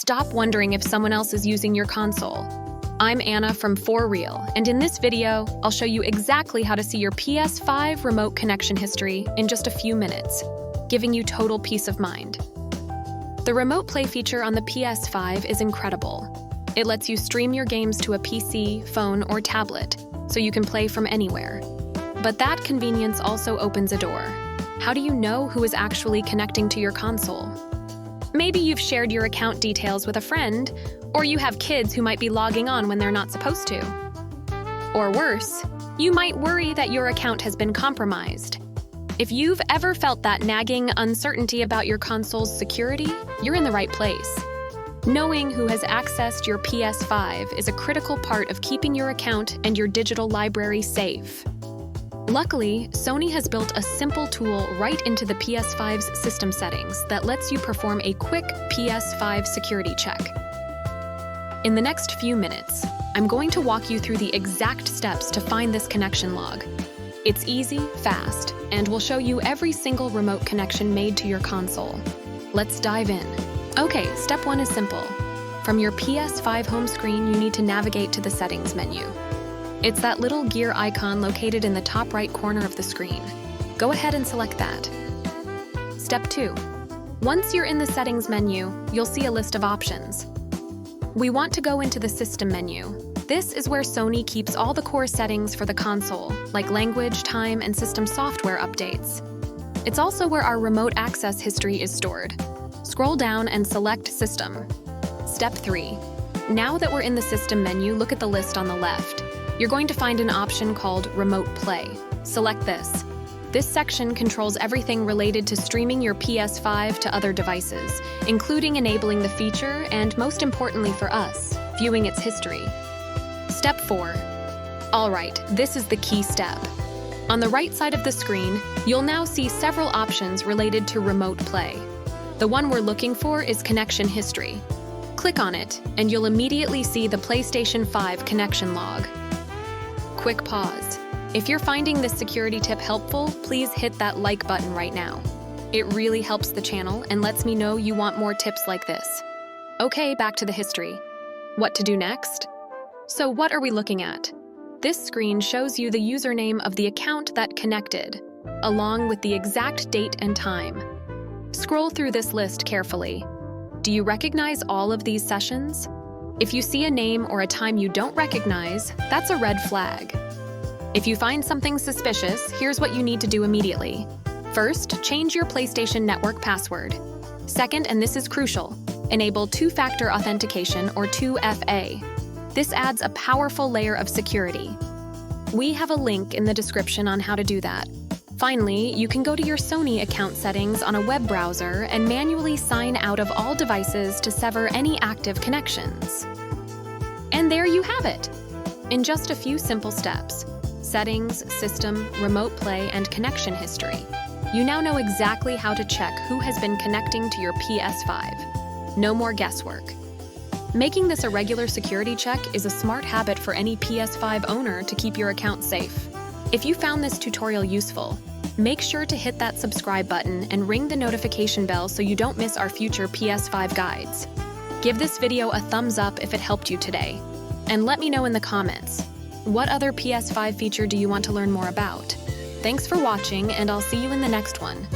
Stop wondering if someone else is using your console. I'm Anna from For Real, and in this video, I'll show you exactly how to see your PS5 Remote Connection history in just a few minutes, giving you total peace of mind. The Remote Play feature on the PS5 is incredible. It lets you stream your games to a PC, phone, or tablet, so you can play from anywhere. But that convenience also opens a door. How do you know who is actually connecting to your console? Maybe you've shared your account details with a friend, or you have kids who might be logging on when they're not supposed to. Or worse, you might worry that your account has been compromised. If you've ever felt that nagging uncertainty about your console's security, you're in the right place. Knowing who has accessed your PS5 is a critical part of keeping your account and your digital library safe. Luckily, Sony has built a simple tool right into the PS5's system settings that lets you perform a quick PS5 security check. In the next few minutes, I'm going to walk you through the exact steps to find this connection log. It's easy, fast, and will show you every single remote connection made to your console. Let's dive in. Okay, step 1 is simple. From your PS5 home screen, you need to navigate to the settings menu. It's that little gear icon located in the top right corner of the screen. Go ahead and select that. Step 2. Once you're in the settings menu, you'll see a list of options. We want to go into the system menu. This is where Sony keeps all the core settings for the console, like language, time, and system software updates. It's also where our remote access history is stored. Scroll down and select System. Step 3. Now that we're in the system menu, look at the list on the left. You're going to find an option called Remote Play. Select this. This section controls everything related to streaming your PS5 to other devices, including enabling the feature and, most importantly for us, viewing its history. Step 4. All right, this is the key step. On the right side of the screen, you'll now see several options related to Remote Play. The one we're looking for is Connection History. Click on it, and you'll immediately see the PlayStation 5 connection log. Quick pause. If you're finding this security tip helpful, please hit that like button right now. It really helps the channel and lets me know you want more tips like this. Okay, back to the history. What to do next? So what are we looking at? This screen shows you the username of the account that connected, along with the exact date and time. Scroll through this list carefully. Do you recognize all of these sessions? If you see a name or a time you don't recognize, that's a red flag. If you find something suspicious, here's what you need to do immediately. First, change your PlayStation Network password. Second, and this is crucial, enable two-factor authentication or 2FA. This adds a powerful layer of security. We have a link in the description on how to do that. Finally, you can go to your Sony account settings on a web browser and manually sign out of all devices to sever any active connections. And there you have it! In just a few simple steps, settings, system, remote play, and connection history, you now know exactly how to check who has been connecting to your PS5. No more guesswork. Making this a regular security check is a smart habit for any PS5 owner to keep your account safe. If you found this tutorial useful, make sure to hit that subscribe button and ring the notification bell so you don't miss our future PS5 guides. Give this video a thumbs up if it helped you today. And let me know in the comments, what other PS5 feature do you want to learn more about? Thanks for watching, and I'll see you in the next one.